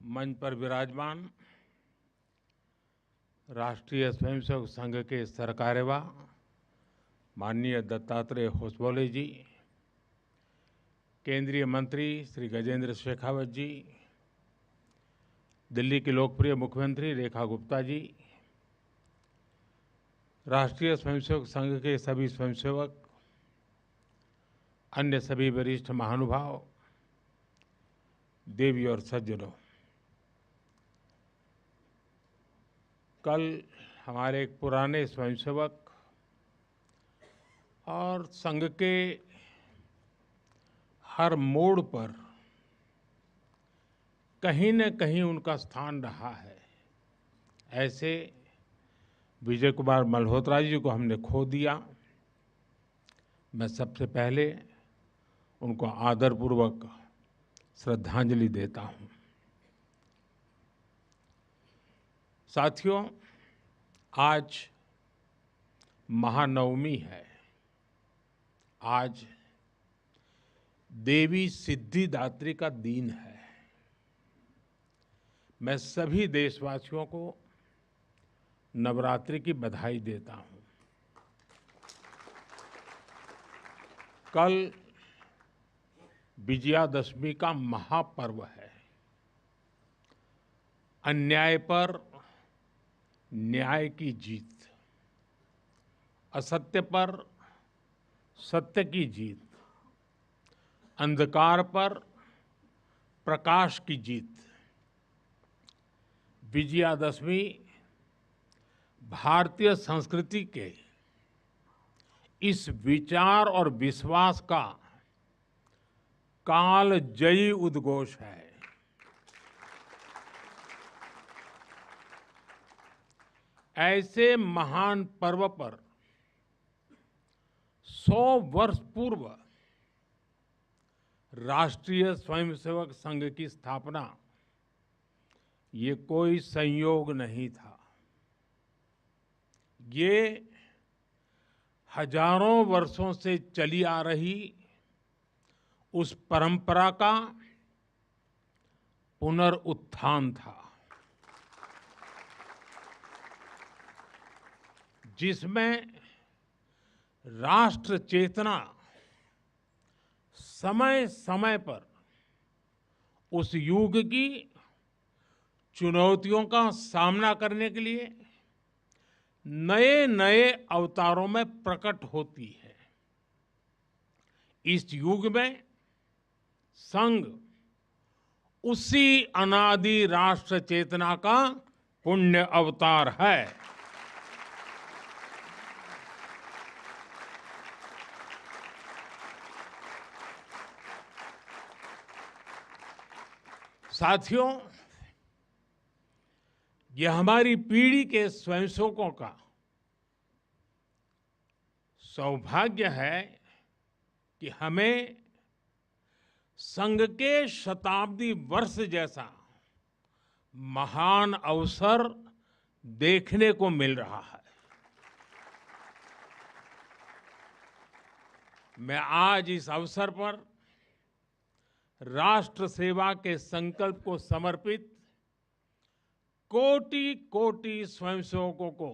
मंच पर विराजमान राष्ट्रीय स्वयंसेवक संघ के सरकार्यवा माननीय दत्तात्रेय होसबोले जी, केंद्रीय मंत्री श्री गजेंद्र शेखावत जी, दिल्ली की लोकप्रिय मुख्यमंत्री रेखा गुप्ता जी, राष्ट्रीय स्वयंसेवक संघ के सभी स्वयंसेवक, अन्य सभी वरिष्ठ महानुभाव, देवी और सज्जनों, कल हमारे एक पुराने स्वयंसेवक और संघ के हर मोड़ पर कहीं न कहीं उनका स्थान रहा है, ऐसे विजय कुमार मल्होत्रा जी को हमने खो दिया। मैं सबसे पहले उनको आदरपूर्वक श्रद्धांजलि देता हूं। साथियों, आज महानवमी है। आज देवी सिद्धिदात्री का दिन है। मैं सभी देशवासियों को नवरात्रि की बधाई देता हूं। कल विजयादशमी का महापर्व है। अन्याय पर न्याय की जीत, असत्य पर सत्य की जीत, अंधकार पर प्रकाश की जीत। विजयादशमी भारतीय संस्कृति के इस विचार और विश्वास का कालजयी उद्घोष है। ऐसे महान पर्व पर 100 वर्ष पूर्व राष्ट्रीय स्वयंसेवक संघ की स्थापना, ये कोई संयोग नहीं था। ये हजारों वर्षों से चली आ रही उस परंपरा का पुनरुत्थान था, जिसमें राष्ट्र चेतना समय समय पर उस युग की चुनौतियों का सामना करने के लिए नए नए अवतारों में प्रकट होती है। इस युग में संघ उसी अनादि राष्ट्र चेतना का पुण्य अवतार है। साथियों, यह हमारी पीढ़ी के स्वयंसेवकों का सौभाग्य है कि हमें संघ के शताब्दी वर्ष जैसा महान अवसर देखने को मिल रहा है। मैं आज इस अवसर पर राष्ट्र सेवा के संकल्प को समर्पित कोटि कोटि स्वयंसेवकों को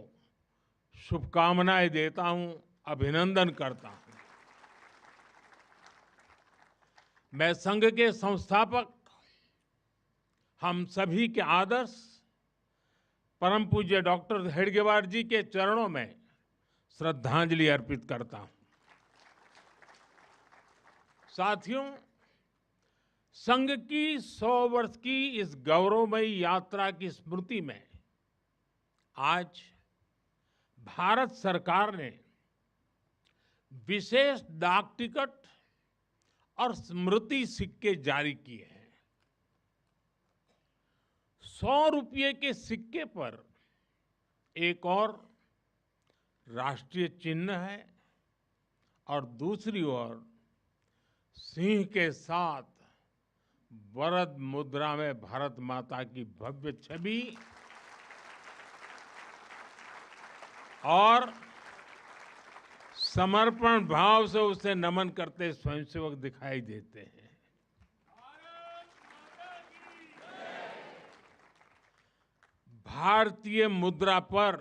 शुभकामनाएं देता हूं, अभिनंदन करता हूं। मैं संघ के संस्थापक, हम सभी के आदर्श परम पूज्य डॉक्टर हेडगेवार जी के चरणों में श्रद्धांजलि अर्पित करता हूं। साथियों, संघ की 100 वर्ष की इस गौरवमयी यात्रा की स्मृति में आज भारत सरकार ने विशेष डाक टिकट और स्मृति सिक्के जारी किए हैं। 100 रुपये के सिक्के पर एक और राष्ट्रीय चिन्ह है और दूसरी ओर सिंह के साथ वरद मुद्रा में भारत माता की भव्य छवि और समर्पण भाव से उसे नमन करते स्वयंसेवक दिखाई देते हैं। भारतीय मुद्रा पर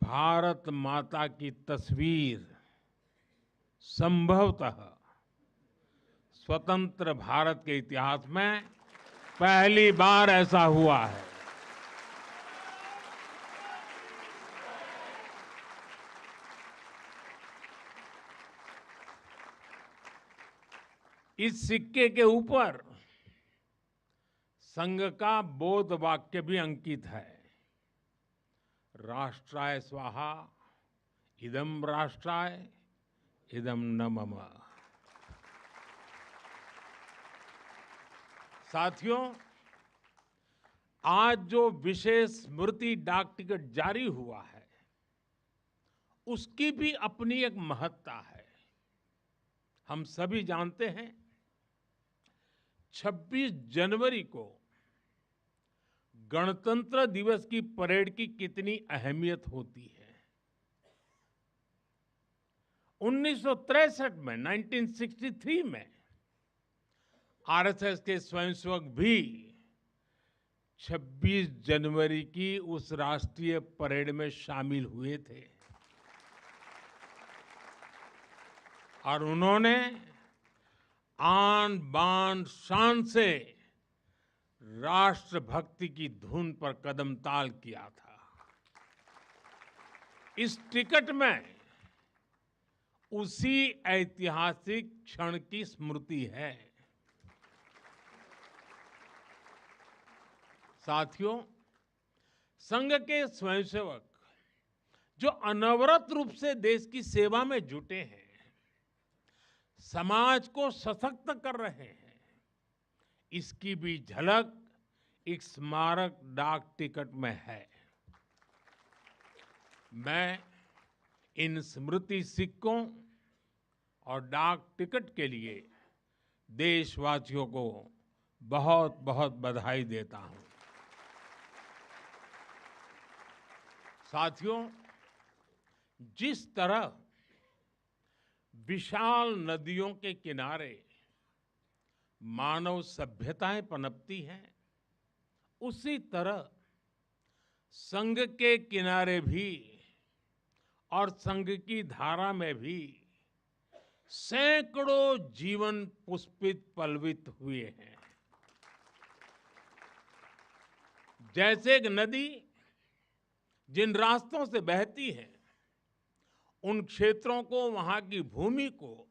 भारत माता की तस्वीर संभवतः स्वतंत्र भारत के इतिहास में पहली बार ऐसा हुआ है। इस सिक्के के ऊपर संघ का बोध वाक्य भी अंकित है। राष्ट्राय स्वाहा इदं राष्ट्राय इदं न मम। साथियों, आज जो विशेष स्मृति डाक टिकट जारी हुआ है, उसकी भी अपनी एक महत्ता है। हम सभी जानते हैं 26 जनवरी को गणतंत्र दिवस की परेड की कितनी अहमियत होती है। 1963 में 1963 में आरएसएस के स्वयंसेवक भी 26 जनवरी की उस राष्ट्रीय परेड में शामिल हुए थे और उन्होंने आन बान शान से राष्ट्रभक्ति की धुन पर कदम ताल किया था। इस टिकट में उसी ऐतिहासिक क्षण की स्मृति है। साथियों, संघ के स्वयंसेवक जो अनवरत रूप से देश की सेवा में जुटे हैं, समाज को सशक्त कर रहे हैं, इसकी भी झलक एक स्मारक डाक टिकट में है। मैं इन स्मृति सिक्कों और डाक टिकट के लिए देशवासियों को बहुत बहुत बधाई देता हूं। साथियों, जिस तरह विशाल नदियों के किनारे मानव सभ्यताएं पनपती हैं, उसी तरह संघ के किनारे भी और संघ की धारा में भी सैकड़ों जीवन पुष्पित पल्वित हुए हैं। जैसे एक नदी जिन रास्तों से बहती है, उन क्षेत्रों को, वहां की भूमि को,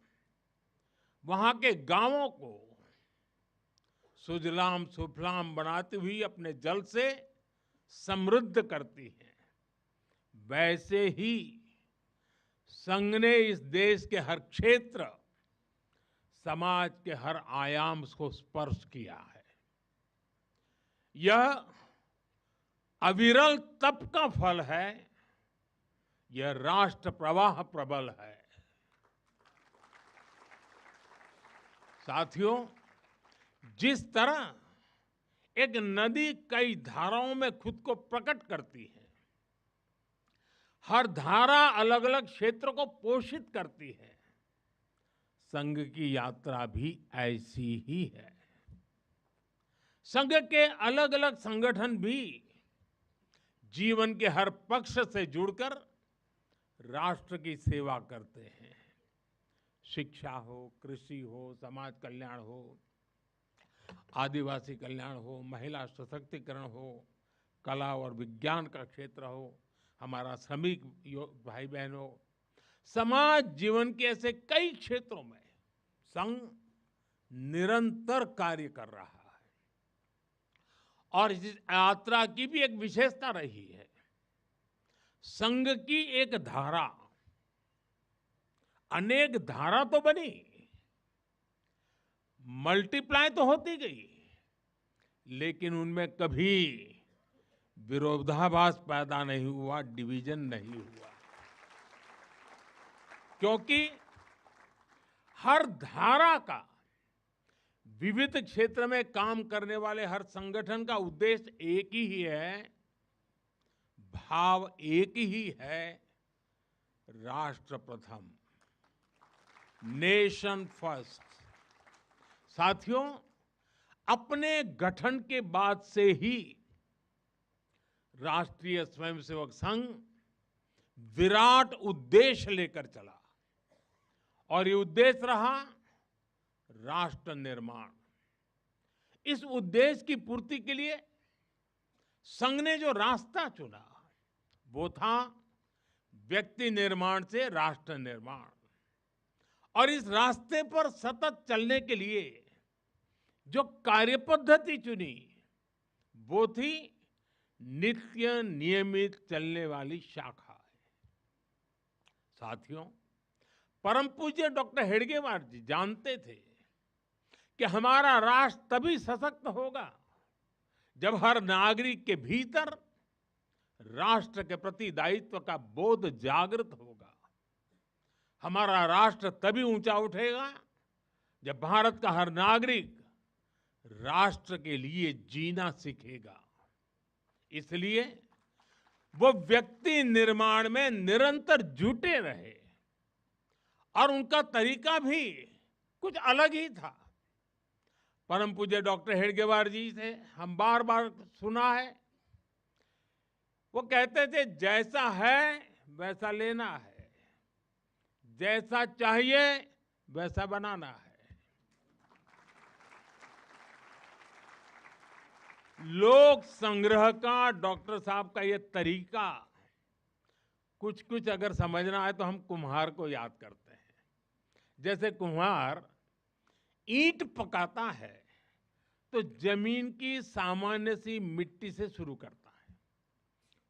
वहां के गांवों को सुजलाम सुफलाम बनाती हुई अपने जल से समृद्ध करती है, वैसे ही संघ ने इस देश के हर क्षेत्र, समाज के हर आयाम को स्पर्श किया है। यह अविरल तप का फल है, यह राष्ट्र प्रवाह प्रबल है। साथियों, जिस तरह एक नदी कई धाराओं में खुद को प्रकट करती है, हर धारा अलग अलग क्षेत्र को पोषित करती है, संघ की यात्रा भी ऐसी ही है। संघ के अलग अलग संगठन भी जीवन के हर पक्ष से जुड़कर राष्ट्र की सेवा करते हैं। शिक्षा हो, कृषि हो, समाज कल्याण हो, आदिवासी कल्याण हो, महिला सशक्तिकरण हो, कला और विज्ञान का क्षेत्र हो, हमारा श्रमिक भाई बहन हो, समाज जीवन के ऐसे कई क्षेत्रों में संघ निरंतर कार्य कर रहा है। और इस यात्रा की भी एक विशेषता रही है। संघ की एक धारा अनेक धारा तो बनी, मल्टीप्लाई तो होती गई, लेकिन उनमें कभी विरोधाभास पैदा नहीं हुआ, डिवीजन नहीं हुआ, क्योंकि हर धारा का, विविध क्षेत्र में काम करने वाले हर संगठन का उद्देश्य एक ही है, भाव एक ही है, राष्ट्र प्रथम, नेशन फर्स्ट। साथियों, अपने गठन के बाद से ही राष्ट्रीय स्वयंसेवक संघ विराट उद्देश्य लेकर चला और ये उद्देश्य रहा राष्ट्र निर्माण। इस उद्देश्य की पूर्ति के लिए संघ ने जो रास्ता चुना वो था व्यक्ति निर्माण से राष्ट्र निर्माण। और इस रास्ते पर सतत चलने के लिए जो कार्यपद्धति चुनी वो थी नित्य नियमित चलने वाली शाखा। साथियों, परम पूज्य डॉक्टर हेडगेवार जी जानते थे कि हमारा राष्ट्र तभी सशक्त होगा जब हर नागरिक के भीतर राष्ट्र के प्रति दायित्व का बोध जागृत होगा। हमारा राष्ट्र तभी ऊंचा उठेगा जब भारत का हर नागरिक राष्ट्र के लिए जीना सीखेगा। इसलिए वो व्यक्ति निर्माण में निरंतर जुटे रहे और उनका तरीका भी कुछ अलग ही था। परम पूज्य डॉक्टर हेडगेवार जी से हम बार बार सुना है, वो कहते थे जैसा है वैसा लेना है, जैसा चाहिए वैसा बनाना है। लोक संग्रह का डॉक्टर साहब का ये तरीका कुछ कुछ अगर समझना है तो हम कुम्हार को याद करते हैं। जैसे कुम्हार ईंट पकाता है तो जमीन की सामान्य सी मिट्टी से शुरू करता है।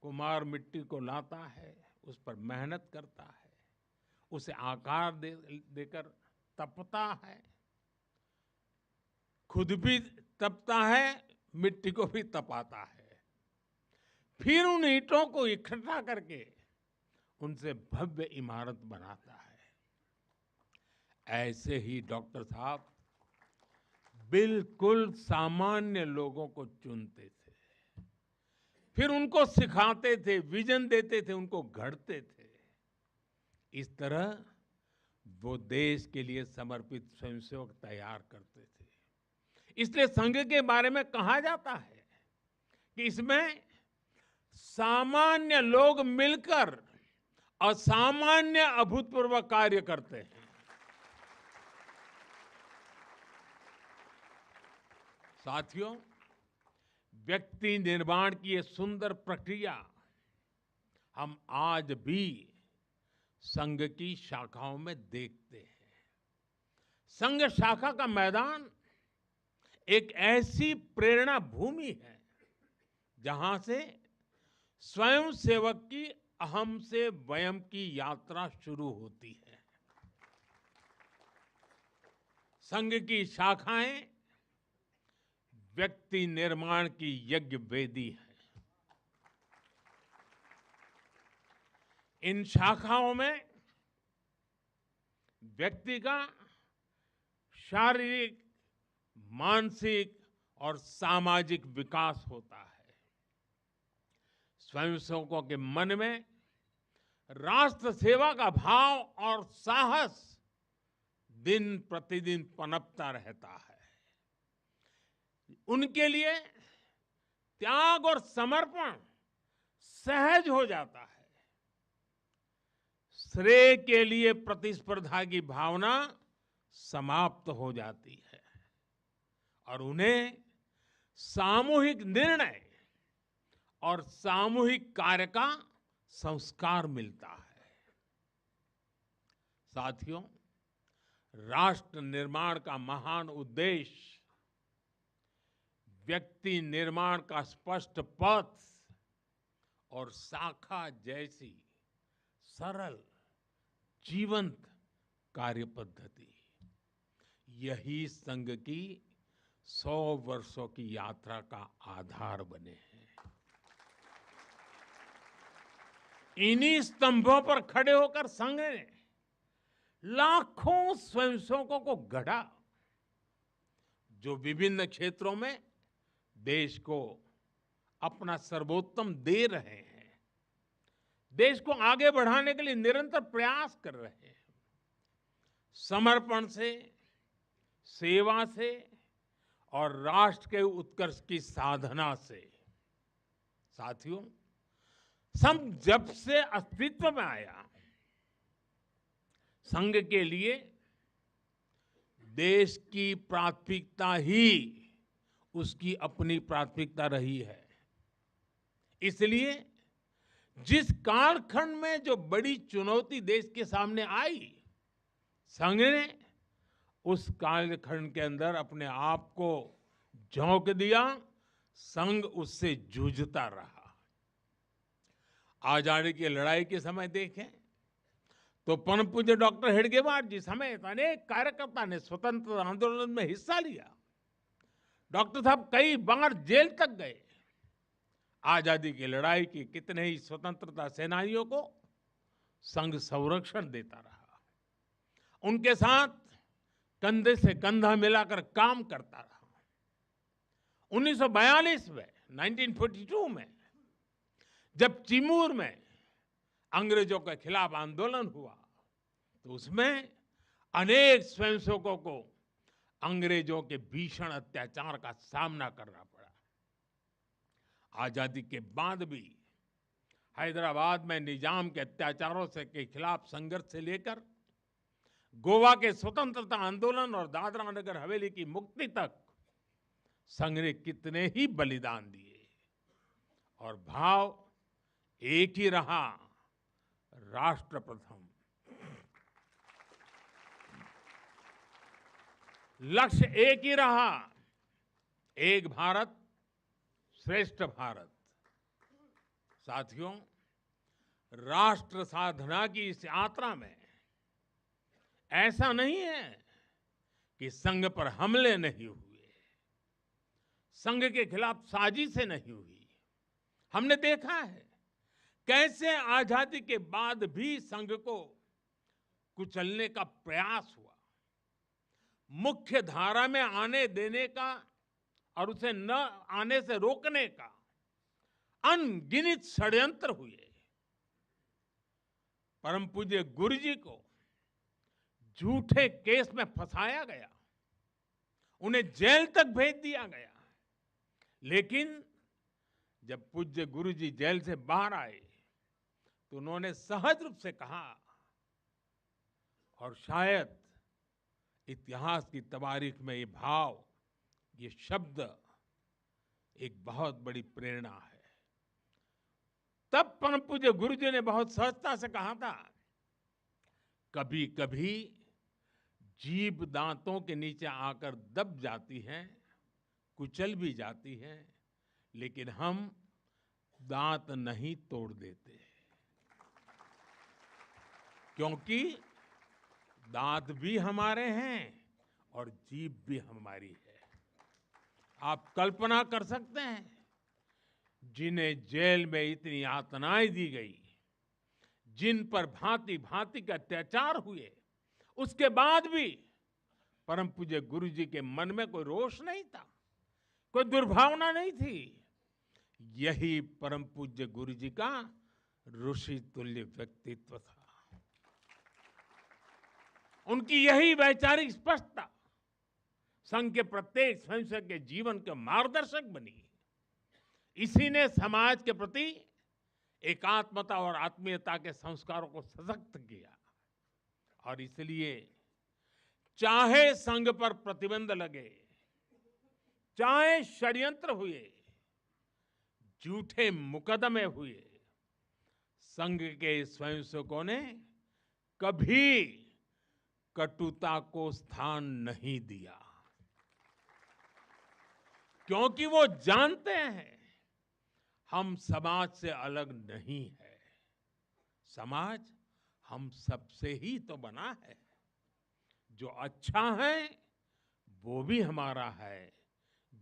कुम्हार मिट्टी को लाता है, उस पर मेहनत करता है, उसे आकार देकर तपता है, खुद भी तपता है, मिट्टी को भी तपाता है, फिर उन ईंटों को इकट्ठा करके उनसे भव्य इमारत बनाता है। ऐसे ही डॉक्टर साहब बिल्कुल सामान्य लोगों को चुनते थे, फिर उनको सिखाते थे, विजन देते थे, उनको गढ़ते थे। इस तरह वो देश के लिए समर्पित स्वयंसेवक तैयार करते थे। इसलिए संघ के बारे में कहा जाता है कि इसमें सामान्य लोग मिलकर असामान्य अभूतपूर्व कार्य करते हैं। साथियों, व्यक्ति निर्माण की ये सुंदर प्रक्रिया हम आज भी संघ की शाखाओं में देखते हैं। संघ शाखा का मैदान एक ऐसी प्रेरणा भूमि है जहां से स्वयं सेवक की अहम से वयम की यात्रा शुरू होती है। संघ की शाखाएं व्यक्ति निर्माण की यज्ञ वेदी है। इन शाखाओं में व्यक्ति का शारीरिक, मानसिक और सामाजिक विकास होता है। स्वयंसेवकों के मन में राष्ट्र सेवा का भाव और साहस दिन प्रतिदिन पनपता रहता है। उनके लिए त्याग और समर्पण सहज हो जाता है। श्रेय के लिए प्रतिस्पर्धा की भावना समाप्त हो जाती है और उन्हें सामूहिक निर्णय और सामूहिक कार्य का संस्कार मिलता है। साथियों, राष्ट्र निर्माण का महान उद्देश्य व्यक्ति निर्माण का स्पष्ट पथ और शाखा जैसी सरल जीवंत कार्य पद्धति, यही संघ की 100 वर्षों की यात्रा का आधार बने हैं। इन्हीं स्तंभों पर खड़े होकर संघ ने लाखों स्वयंसेवकों को गढ़ा जो विभिन्न क्षेत्रों में देश को अपना सर्वोत्तम दे रहे हैं, देश को आगे बढ़ाने के लिए निरंतर प्रयास कर रहे हैं। समर्पण से, सेवा से और राष्ट्र के उत्कर्ष की साधना से साथियों, संघ जब से अस्तित्व में आया, संघ के लिए देश की प्राथमिकता ही उसकी अपनी प्राथमिकता रही है। इसलिए जिस कालखंड में जो बड़ी चुनौती देश के सामने आई, संघ ने उस कालखंड के अंदर अपने आप को झोंक दिया, संघ उससे जूझता रहा। आजादी की लड़ाई के समय देखें तो परम पूज्य डॉक्टर हेडगेवार जी समेत अनेक कार्यकर्ता ने स्वतंत्रता आंदोलन में हिस्सा लिया। डॉक्टर साहब कई बार जेल तक गए। आजादी की लड़ाई की कितने ही स्वतंत्रता सेनानियों को संघ संरक्षण देता रहा, उनके साथ कंधे से कंधा मिलाकर काम करता रहा। 1942 में 1942 में जब चिमूर में अंग्रेजों के खिलाफ आंदोलन हुआ तो उसमें अनेक स्वयंसेवकों को अंग्रेजों के भीषण अत्याचार का सामना करना पड़ा। आजादी के बाद भी हैदराबाद में निजाम के अत्याचारों के खिलाफ संघर्ष से लेकर गोवा के स्वतंत्रता आंदोलन और दादरा नगर हवेली की मुक्ति तक संघ ने कितने ही बलिदान दिए और भाव एक ही रहा, राष्ट्र प्रथम। लक्ष्य एक ही रहा, एक भारत श्रेष्ठ भारत। साथियों, राष्ट्र साधना की इस यात्रा में ऐसा नहीं है कि संघ पर हमले नहीं हुए, संघ के खिलाफ साजिशें नहीं हुई। हमने देखा है कैसे आजादी के बाद भी संघ को कुचलने का प्रयास हुआ, मुख्य धारा में आने देने का और उसे न आने से रोकने का अनगिनत षड्यंत्र हुए। परम पूज्य गुरु जी को झूठे केस में फंसाया गया, उन्हें जेल तक भेज दिया गया। लेकिन जब पूज्य गुरु जी जेल से बाहर आए तो उन्होंने सहज रूप से कहा, और शायद इतिहास की तवारीख में ये भाव, ये शब्द एक बहुत बड़ी प्रेरणा है। तब परम पूज्य गुरु जी ने बहुत सहजता से कहा था, कभी कभी जीभ दांतों के नीचे आकर दब जाती है, कुचल भी जाती है, लेकिन हम दांत नहीं तोड़ देते, क्योंकि दांत भी हमारे हैं और जीभ भी हमारी है। आप कल्पना कर सकते हैं, जिन्हें जेल में इतनी यातनाएं दी गई, जिन पर भांति भांति के अत्याचार हुए, उसके बाद भी परम पूज्य गुरु जी के मन में कोई रोष नहीं था, कोई दुर्भावना नहीं थी। यही परम पूज्य गुरु जी का ऋषि तुल्य व्यक्तित्व था। उनकी यही वैचारिक स्पष्टता संघ के प्रत्येक स्वयंसेवक के जीवन के मार्गदर्शक बनी। इसी ने समाज के प्रति एकात्मता और आत्मीयता के संस्कारों को सशक्त किया। और इसलिए चाहे संघ पर प्रतिबंध लगे, चाहे षड्यंत्र हुए, झूठे मुकदमे हुए, संघ के स्वयंसेवकों ने कभी कटुता को स्थान नहीं दिया, क्योंकि वो जानते हैं हम समाज से अलग नहीं है। समाज हम सबसे ही तो बना है। जो अच्छा है वो भी हमारा है,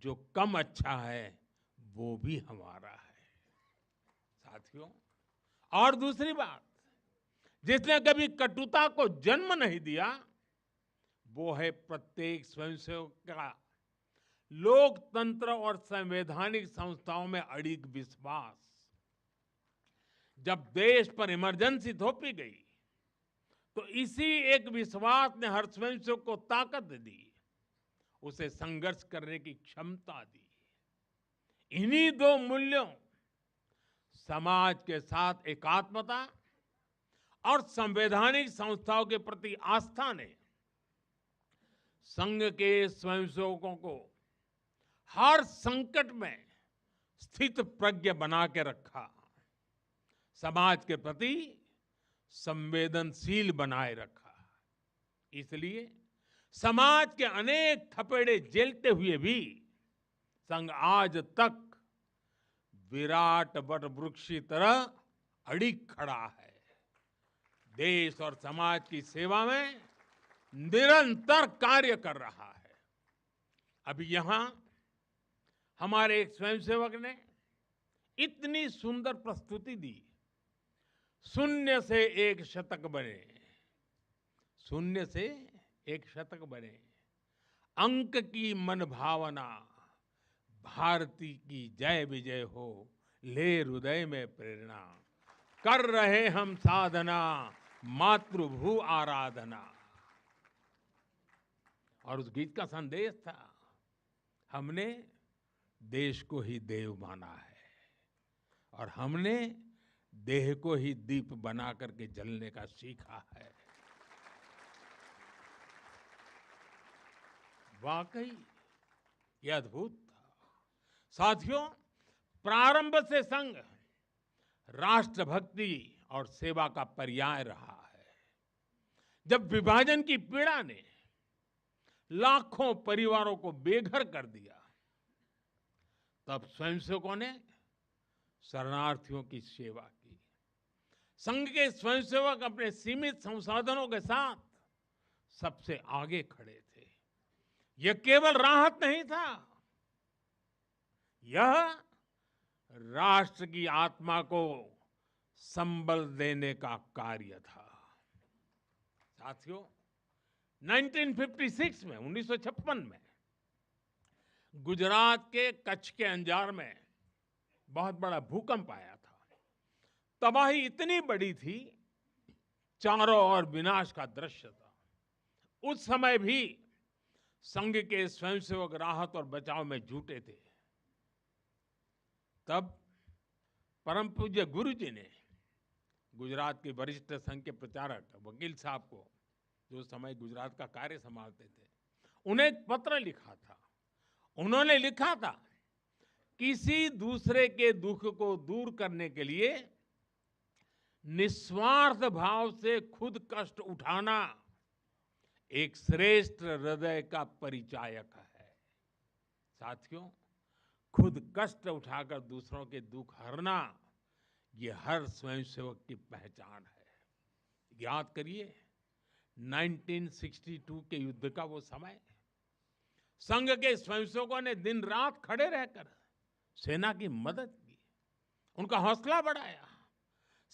जो कम अच्छा है वो भी हमारा है। साथियों, और दूसरी बात, जिसने कभी कटुता को जन्म नहीं दिया, वो है प्रत्येक स्वयंसेवक का लोकतंत्र और संवैधानिक संस्थाओं में अडिग विश्वास। जब देश पर इमरजेंसी थोपी गई तो इसी एक विश्वास ने हर स्वयंसेवक को ताकत दी, उसे संघर्ष करने की क्षमता दी। इन्हीं दो मूल्यों समाज के साथ एकात्मता और संवैधानिक संस्थाओं के प्रति आस्था ने संघ के स्वयंसेवकों को हर संकट में स्थित प्रज्ञ बना के रखा, समाज के प्रति संवेदनशील बनाए रखा। इसलिए समाज के अनेक थपेड़े झेलते हुए भी संघ आज तक विराट वट वृक्ष की तरह अडिग खड़ा है। देश और समाज की सेवा में निरंतर कार्य कर रहा है। अभी यहां हमारे एक स्वयंसेवक ने इतनी सुंदर प्रस्तुति दी, शून्य से एक शतक बने, शून्य से एक शतक बने, अंक की मन भावना, भारती की जय विजय हो, ले हृदय में प्रेरणा, कर रहे हम साधना, मातृभू आराधना। और उस गीत का संदेश था, हमने देश को ही देव माना है और हमने देह को ही दीप बना करके जलने का सीखा है। वाकई यह अद्भुत था। साथियों, प्रारंभ से संघ राष्ट्रभक्ति और सेवा का पर्याय रहा है। जब विभाजन की पीड़ा ने लाखों परिवारों को बेघर कर दिया, तब स्वयंसेवकों ने शरणार्थियों की सेवा की। संघ के स्वयंसेवक अपने सीमित संसाधनों के साथ सबसे आगे खड़े थे। यह केवल राहत नहीं था, यह राष्ट्र की आत्मा को संबल देने का कार्य था। साथियों, 1956 में 1956 में गुजरात के कच्छ के अंजार में बहुत बड़ा भूकंप आया था। तबाही इतनी बड़ी थी, चारों ओर विनाश का दृश्य था। उस समय भी संघ के स्वयंसेवक राहत और बचाव में जुटे थे। तब परम पूज्य गुरु जी ने गुजरात के वरिष्ठ संघ के प्रचारक वकील साहब को, जो उस समय गुजरात का कार्य संभालते थे, उन्हें एक पत्र लिखा था। उन्होंने लिखा था, किसी दूसरे के दुख को दूर करने के लिए निस्वार्थ भाव से खुद कष्ट उठाना एक श्रेष्ठ हृदय का परिचायक है। साथियों, खुद कष्ट उठाकर दूसरों के दुख हरना, ये हर स्वयंसेवक की पहचान है। याद करिए 1962 के युद्ध का वो समय, संघ के स्वयंसेवकों ने दिन रात खड़े रहकर सेना की मदद की, उनका हौसला बढ़ाया,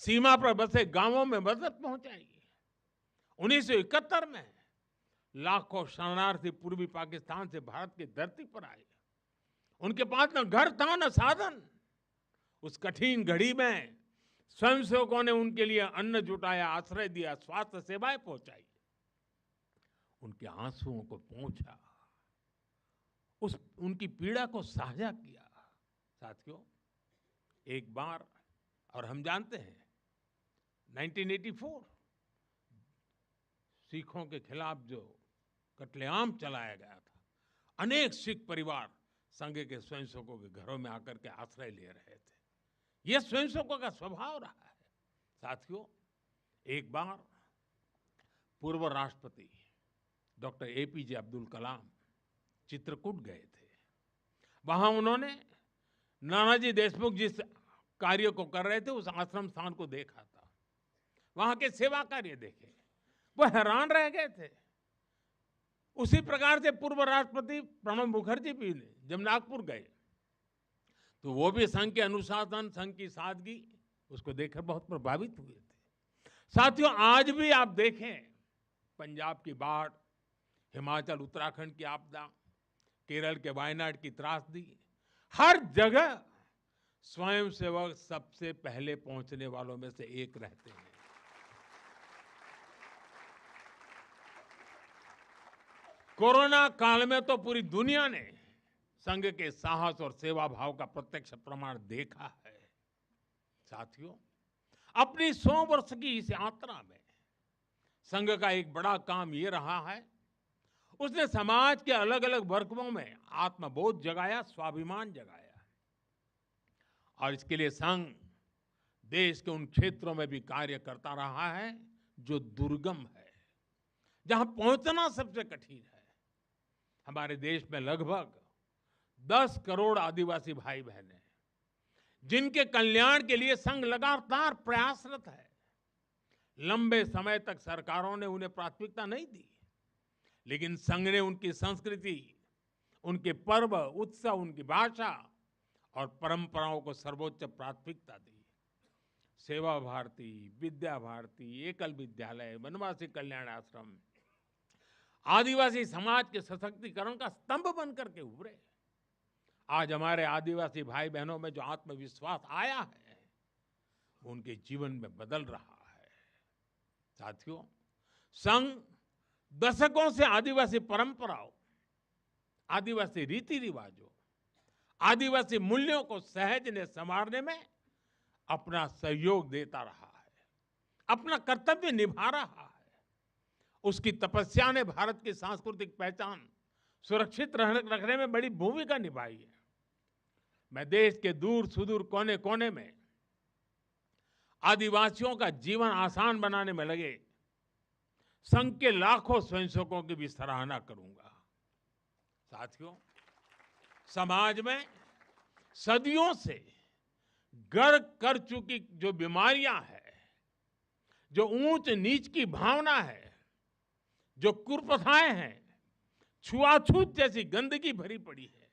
सीमा पर बसे गांवों में मदद पहुंचाई। 1971 में लाखों शरणार्थी पूर्वी पाकिस्तान से भारत की धरती पर आए। उनके पास न घर था न साधन। उस कठिन घड़ी में स्वयंसेवकों ने उनके लिए अन्न जुटाया, आश्रय दिया, स्वास्थ्य सेवाएं पहुंचाई, उनके आंसुओं को पोंछा, उनकी पीड़ा को साझा किया। साथियों, एक बार, और हम जानते हैं 1984 सिखों के खिलाफ जो कत्लेआम चलाया गया था, अनेक सिख परिवार संघ के स्वयंसेवकों के घरों में आकर के आश्रय ले रहे थे। यह स्वयंसेवकों का स्वभाव रहा है। साथियों, एक बार पूर्व राष्ट्रपति डॉक्टर एपीजे अब्दुल कलाम चित्रकूट गए थे। वहां उन्होंने नानाजी देशमुख जिस कार्य को कर रहे थे, उस आश्रम स्थान को देखा था, वहां के सेवा कार्य देखे, वो हैरान रह गए थे। उसी प्रकार से पूर्व राष्ट्रपति प्रणब मुखर्जी भी जब नागपुर गए, तो वो भी संघ के अनुशासन, संघ की सादगी, उसको देखकर बहुत प्रभावित हुए थे। साथियों, आज भी आप देखें, पंजाब की बाढ़, हिमाचल उत्तराखंड की आपदा, केरल के वायनाड की त्रासदी, हर जगह स्वयंसेवक सबसे पहले पहुंचने वालों में से एक रहते हैं। कोरोना काल में तो पूरी दुनिया ने संघ के साहस और सेवा भाव का प्रत्यक्ष प्रमाण देखा है। साथियों, अपनी 100 वर्ष की इस यात्रा में संघ का एक बड़ा काम ये रहा है, उसने समाज के अलग अलग वर्गों में आत्मबोध जगाया, स्वाभिमान जगाया। और इसके लिए संघ देश के उन क्षेत्रों में भी कार्य करता रहा है जो दुर्गम है, जहां पहुंचना सबसे कठिन है। हमारे देश में लगभग 10 करोड़ आदिवासी भाई बहन हैं, जिनके कल्याण के लिए संघ लगातार प्रयासरत है। लंबे समय तक सरकारों ने उन्हें प्राथमिकता नहीं दी, लेकिन संघ ने उनकी संस्कृति, उनके पर्व, उत्सव, उनकी भाषा और परंपराओं को सर्वोच्च प्राथमिकता दी। सेवा भारती, विद्या भारती, एकल विद्यालय, वनवासी कल्याण आश्रम आदिवासी समाज के सशक्तिकरण का स्तंभ बनकर के उभरे। आज हमारे आदिवासी भाई बहनों में जो आत्मविश्वास आया है, वो उनके जीवन में बदल रहा है। साथियों, संघ दशकों से आदिवासी परंपराओं, आदिवासी रीति रिवाजों, आदिवासी मूल्यों को सहजने संवारने में अपना सहयोग देता रहा है, अपना कर्तव्य निभा रहा है। उसकी तपस्या ने भारत की सांस्कृतिक पहचान सुरक्षित रखने में बड़ी भूमिका निभाई है। मैं देश के दूर सुदूर कोने कोने में आदिवासियों का जीवन आसान बनाने में लगे संघ के लाखों स्वयंसेवकों की भी सराहना करूंगा। साथियों, समाज में सदियों से घर कर चुकी जो बीमारियां हैं, जो ऊंच नीच की भावना है, जो कुप्रथाएं हैं, छुआछूत जैसी गंदगी भरी पड़ी है,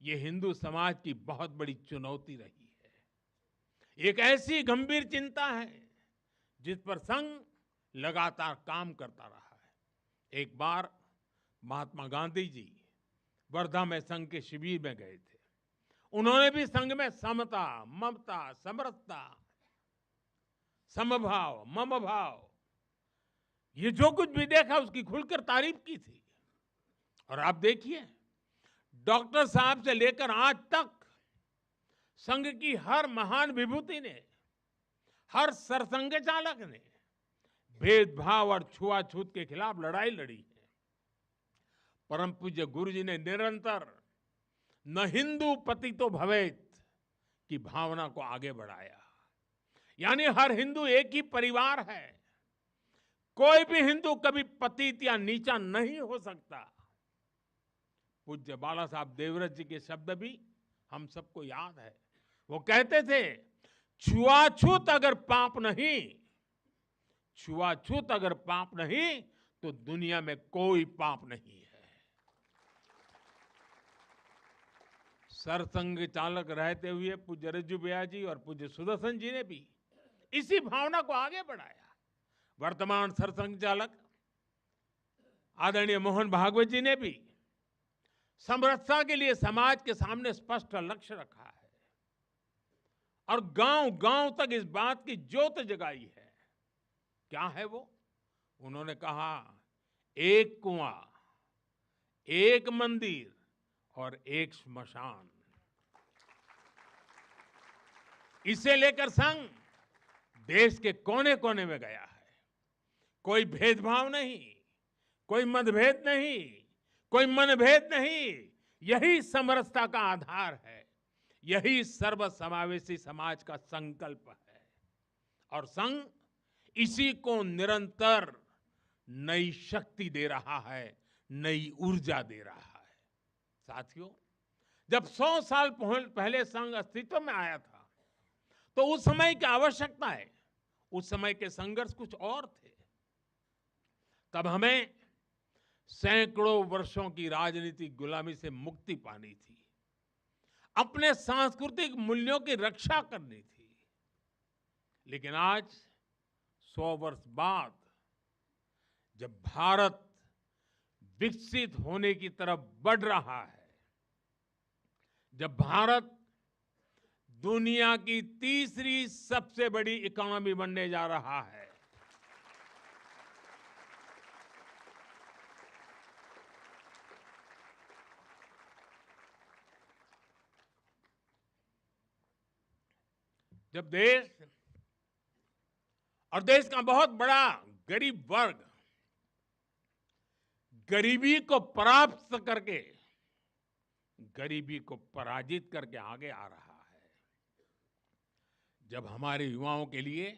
ये हिंदू समाज की बहुत बड़ी चुनौती रही है। एक ऐसी गंभीर चिंता है जिस पर संघ लगातार काम करता रहा है। एक बार महात्मा गांधी जी वर्धा में संघ के शिविर में गए थे। उन्होंने भी संघ में समता, ममता, समरसता, समभाव, मम भाव, ये जो कुछ भी देखा उसकी खुलकर तारीफ की थी। और आप देखिए, डॉक्टर साहब से लेकर आज तक संघ की हर महान विभूति ने, हर सरसंघ चालक ने भेदभाव और छुआछूत के खिलाफ लड़ाई लड़ी है। परम पूज्य गुरु जी ने निरंतर न हिंदू पतितो भवेत की भावना को आगे बढ़ाया। यानी हर हिंदू एक ही परिवार है, कोई भी हिंदू कभी पतित या नीचा नहीं हो सकता। पूज्य बाला साहब देवव्रत जी के शब्द भी हम सबको याद है। वो कहते थे, छुआछूत अगर पाप नहीं, छुआछूत अगर पाप नहीं तो दुनिया में कोई पाप नहीं है। सरसंघ चालक रहते हुए पूज्य रज्जू भैया जी और पूज्य सुदर्शन जी ने भी इसी भावना को आगे बढ़ाया। वर्तमान सरसंघ चालक आदरणीय मोहन भागवत जी ने भी समरसता के लिए समाज के सामने स्पष्ट लक्ष्य रखा है और गांव गांव तक इस बात की ज्योत जगाई है। क्या है वो? उन्होंने कहा, एक कुआं, एक मंदिर और एक श्मशान। इसे लेकर संघ देश के कोने कोने में गया है। कोई भेदभाव नहीं, कोई मतभेद नहीं, कोई मनभेद नहीं। यही समरसता का आधार है, यही सर्वसमावेशी समाज का संकल्प है। और संघ इसी को निरंतर नई शक्ति दे रहा है, नई ऊर्जा दे रहा है। साथियों, जब 100 साल पहले संघ अस्तित्व में आया था, तो उस समय की आवश्यकताएं, उस समय के संघर्ष कुछ और थे। तब हमें सैकड़ों वर्षों की राजनीतिक गुलामी से मुक्ति पानी थी, अपने सांस्कृतिक मूल्यों की रक्षा करनी थी। लेकिन आज 100 वर्ष बाद जब भारत विकसित होने की तरफ बढ़ रहा है, जब भारत दुनिया की तीसरी सबसे बड़ी इकोनॉमी बनने जा रहा है, जब देश और देश का बहुत बड़ा गरीब वर्ग गरीबी को परास्त करके गरीबी को पराजित करके आगे आ रहा है, जब हमारे युवाओं के लिए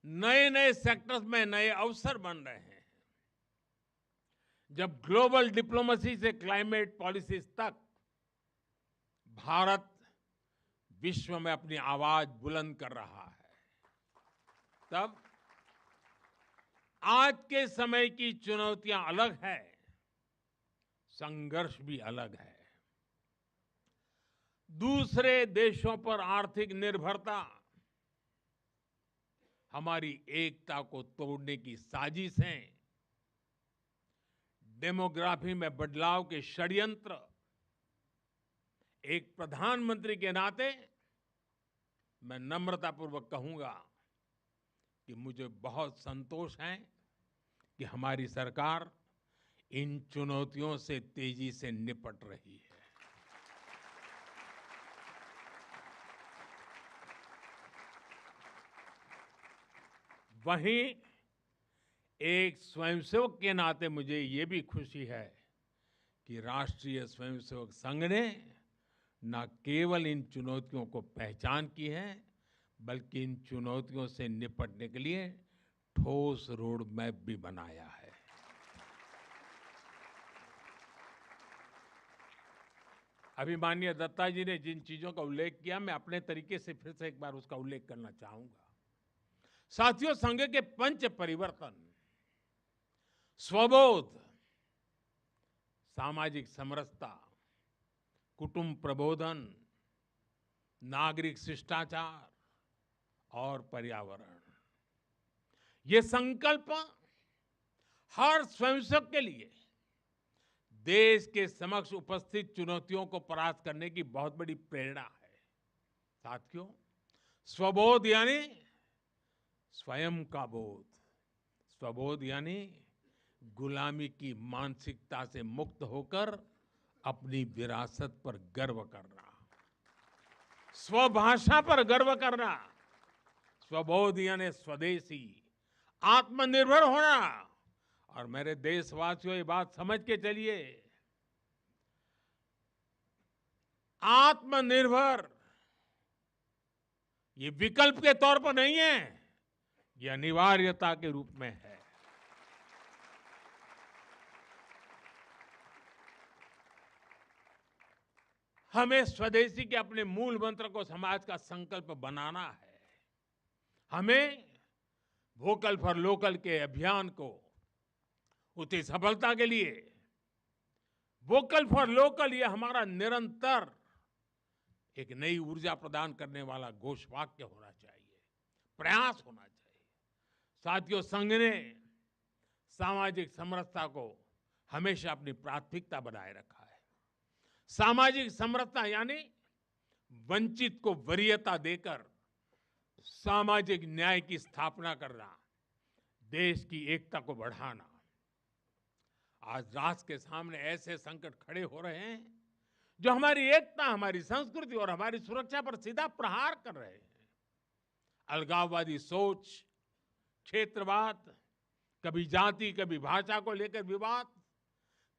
नए नए सेक्टर्स में नए अवसर बन रहे हैं, जब ग्लोबल डिप्लोमेसी से क्लाइमेट पॉलिसीज तक भारत विश्व में अपनी आवाज बुलंद कर रहा है, तब आज के समय की चुनौतियां अलग है, संघर्ष भी अलग है। दूसरे देशों पर आर्थिक निर्भरता हमारी एकता को तोड़ने की साजिश है। डेमोग्राफी में बदलाव के षड्यंत्र। एक प्रधानमंत्री के नाते मैं नम्रतापूर्वक कहूंगा कि मुझे बहुत संतोष है कि हमारी सरकार इन चुनौतियों से तेजी से निपट रही है। वहीं एक स्वयंसेवक के नाते मुझे ये भी खुशी है कि राष्ट्रीय स्वयंसेवक संघ ने न केवल इन चुनौतियों को पहचान की है, बल्कि इन चुनौतियों से निपटने के लिए ठोस रोड मैप भी बनाया है। अभी माननीय दत्ता जी ने जिन चीजों का उल्लेख किया, मैं अपने तरीके से फिर से एक बार उसका उल्लेख करना चाहूंगा। साथियों, संघ के पंच परिवर्तन, स्वबोध, सामाजिक समरसता, कुटुंब प्रबोधन, नागरिक शिष्टाचार और पर्यावरण, ये संकल्प हर स्वयंसेवक के लिए देश के समक्ष उपस्थित चुनौतियों को परास्त करने की बहुत बड़ी प्रेरणा है। साथियों, स्वबोध यानी स्वयं का बोध, स्वबोध यानी गुलामी की मानसिकता से मुक्त होकर अपनी विरासत पर गर्व करना, स्वभाषा पर गर्व करना। स्वबोध यानी स्वदेशी, आत्मनिर्भर होना। और मेरे देशवासियों, ये बात समझ के चलिए, आत्मनिर्भर ये विकल्प के तौर पर नहीं है, ये अनिवार्यता के रूप में है। हमें स्वदेशी के अपने मूल मंत्र को समाज का संकल्प बनाना है। हमें वोकल फॉर लोकल के अभियान को उसकी सफलता के लिए वोकल फॉर लोकल ये हमारा निरंतर एक नई ऊर्जा प्रदान करने वाला घोषवाक्य होना चाहिए, प्रयास होना चाहिए। साथियों, संघ ने सामाजिक समरसता को हमेशा अपनी प्राथमिकता बनाए रखा है। सामाजिक समरसता यानी वंचित को वरीयता देकर सामाजिक न्याय की स्थापना करना, देश की एकता को बढ़ाना। आज राष्ट्र के सामने ऐसे संकट खड़े हो रहे हैं जो हमारी एकता, हमारी संस्कृति और हमारी सुरक्षा पर सीधा प्रहार कर रहे हैं। अलगाववादी सोच, क्षेत्रवाद, कभी जाति, कभी भाषा को लेकर विवाद,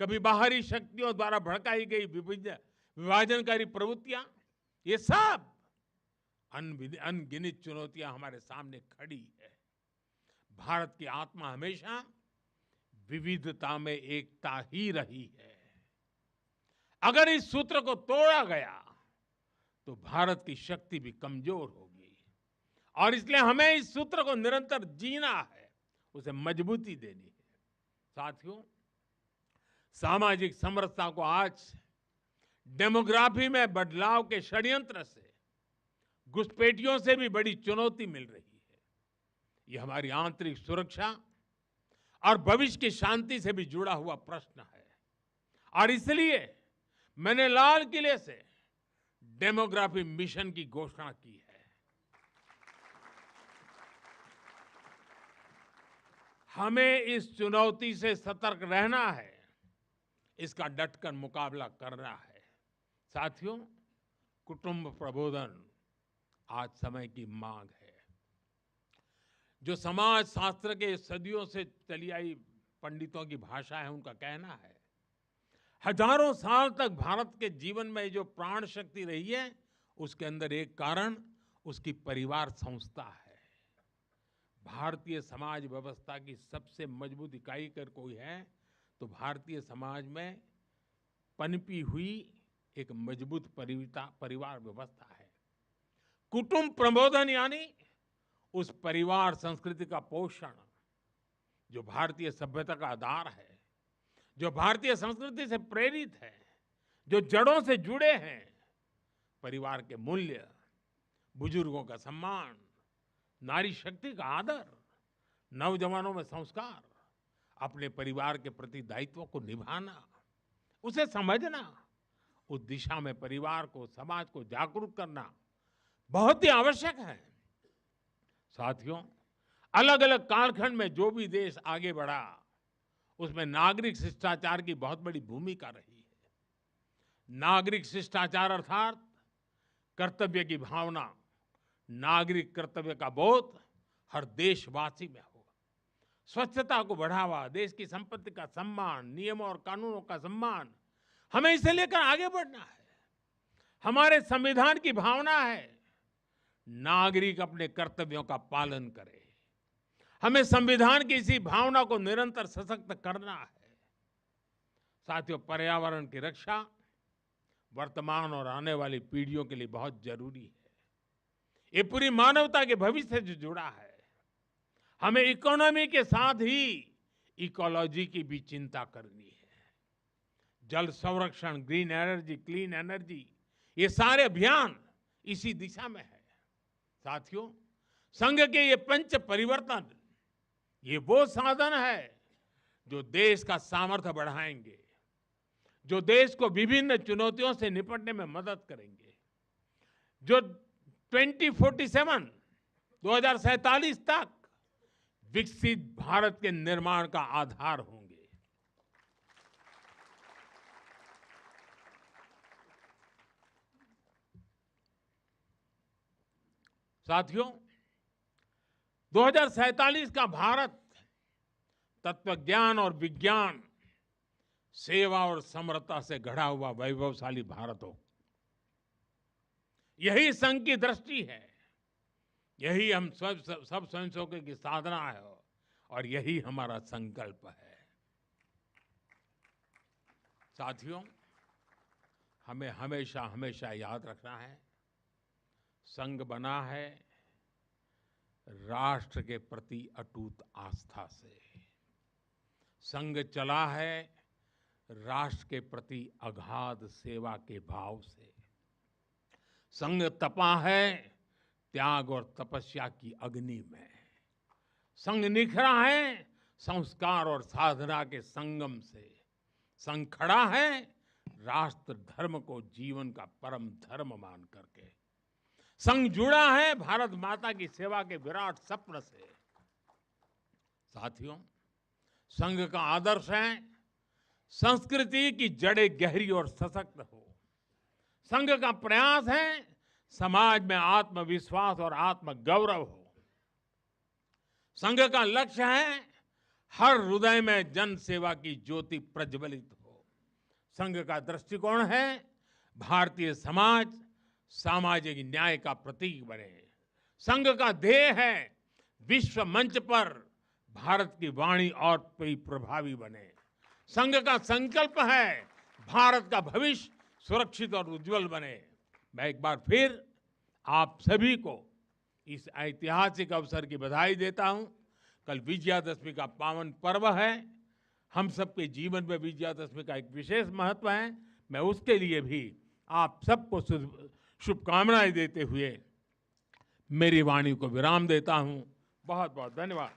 कभी बाहरी शक्तियों द्वारा भड़काई गई विभाजनकारी प्रवृत्तियां, ये सब अनगिनत चुनौतियां हमारे सामने खड़ी है। भारत की आत्मा हमेशा विविधता में एकता ही रही है। अगर इस सूत्र को तोड़ा गया तो भारत की शक्ति भी कमजोर होगी, और इसलिए हमें इस सूत्र को निरंतर जीना है, उसे मजबूती देनी है। साथियों, सामाजिक समरसता को आज डेमोग्राफी में बदलाव के षड्यंत्र से, घुसपैठियों से भी बड़ी चुनौती मिल रही है। यह हमारी आंतरिक सुरक्षा और भविष्य की शांति से भी जुड़ा हुआ प्रश्न है, और इसलिए मैंने लाल किले से डेमोग्राफी मिशन की घोषणा की है। हमें इस चुनौती से सतर्क रहना है, इसका डटकर मुकाबला करना है। साथियों, कुटुंब प्रबोधन, आज समय की मांग है। जो समाज शास्त्र के सदियों से चली आई पंडितों की भाषा है, उनका कहना है, हजारों साल तक भारत के जीवन में जो प्राण शक्ति रही है, उसके अंदर एक कारण उसकी परिवार संस्था है। भारतीय समाज व्यवस्था की सबसे मजबूत इकाई अगर कोई है तो भारतीय समाज में पनपी हुई एक मजबूत परिवार व्यवस्था है। कुटुंब प्रबोधन यानी उस परिवार संस्कृति का पोषण जो भारतीय सभ्यता का आधार है, जो भारतीय संस्कृति से प्रेरित है, जो जड़ों से जुड़े हैं। परिवार के मूल्य, बुजुर्गों का सम्मान, नारी शक्ति का आदर, नौजवानों में संस्कार, अपने परिवार के प्रति दायित्व को निभाना, उसे समझना, उस दिशा में परिवार को, समाज को जागरूक करना बहुत ही आवश्यक है। साथियों, अलग अलग कालखंड में जो भी देश आगे बढ़ा, उसमें नागरिक शिष्टाचार की बहुत बड़ी भूमिका रही है। नागरिक शिष्टाचार अर्थात कर्तव्य की भावना, नागरिक कर्तव्य का बोध हर देशवासी में हो। स्वच्छता को बढ़ावा, देश की संपत्ति का सम्मान, नियमों और कानूनों का सम्मान, हमें इसे लेकर आगे बढ़ना है। हमारे संविधान की भावना है नागरिक अपने कर्तव्यों का पालन करे। हमें संविधान की इसी भावना को निरंतर सशक्त करना है। साथियों, पर्यावरण की रक्षा वर्तमान और आने वाली पीढ़ियों के लिए बहुत जरूरी है। ये पूरी मानवता के भविष्य से जुड़ा है। हमें इकोनॉमी के साथ ही इकोलॉजी की भी चिंता करनी है। जल संरक्षण, ग्रीन एनर्जी, क्लीन एनर्जी, ये सारे अभियान इसी दिशा में है। साथियों, संघ के ये पंच परिवर्तन, ये वो साधन है जो देश का सामर्थ्य बढ़ाएंगे, जो देश को विभिन्न चुनौतियों से निपटने में मदद करेंगे, जो 2047 तक विकसित भारत के निर्माण का आधार होंगे। साथियों, 2047 का भारत तत्वज्ञान और विज्ञान, सेवा और समरसता से गढ़ा हुआ वैभवशाली भारत हो। यही संघ की दृष्टि है, यही हम सब स्वयंसेवकों की साधना है और यही हमारा संकल्प है। साथियों, हमें हमेशा हमेशा याद रखना है, संघ बना है राष्ट्र के प्रति अटूट आस्था से। संघ चला है राष्ट्र के प्रति अगाध सेवा के भाव से। संघ तपा है त्याग और तपस्या की अग्नि में। संघ निखरा है संस्कार और साधना के संगम से। संघ खड़ा है राष्ट्र धर्म को जीवन का परम धर्म मान करके। संघ जुड़ा है भारत माता की सेवा के विराट स्वप्न से। साथियों, संघ का आदर्श है संस्कृति की जड़ें गहरी और सशक्त हो। संघ का प्रयास है समाज में आत्मविश्वास और आत्मगौरव हो। संघ का लक्ष्य है हर हृदय में जन सेवा की ज्योति प्रज्वलित हो। संघ का दृष्टिकोण है भारतीय समाज सामाजिक न्याय का प्रतीक बने। संघ का ध्येय है विश्व मंच पर भारत की वाणी और भी प्रभावी बने। संघ का संकल्प है भारत का भविष्य सुरक्षित और उज्जवल बने। मैं एक बार फिर आप सभी को इस ऐतिहासिक अवसर की बधाई देता हूं। कल विजयादशमी का पावन पर्व है। हम सबके जीवन में विजयादशमी का एक विशेष महत्व है। मैं उसके लिए भी आप सबको शुभकामनाएं देते हुए मेरी वाणी को विराम देता हूं। बहुत बहुत धन्यवाद।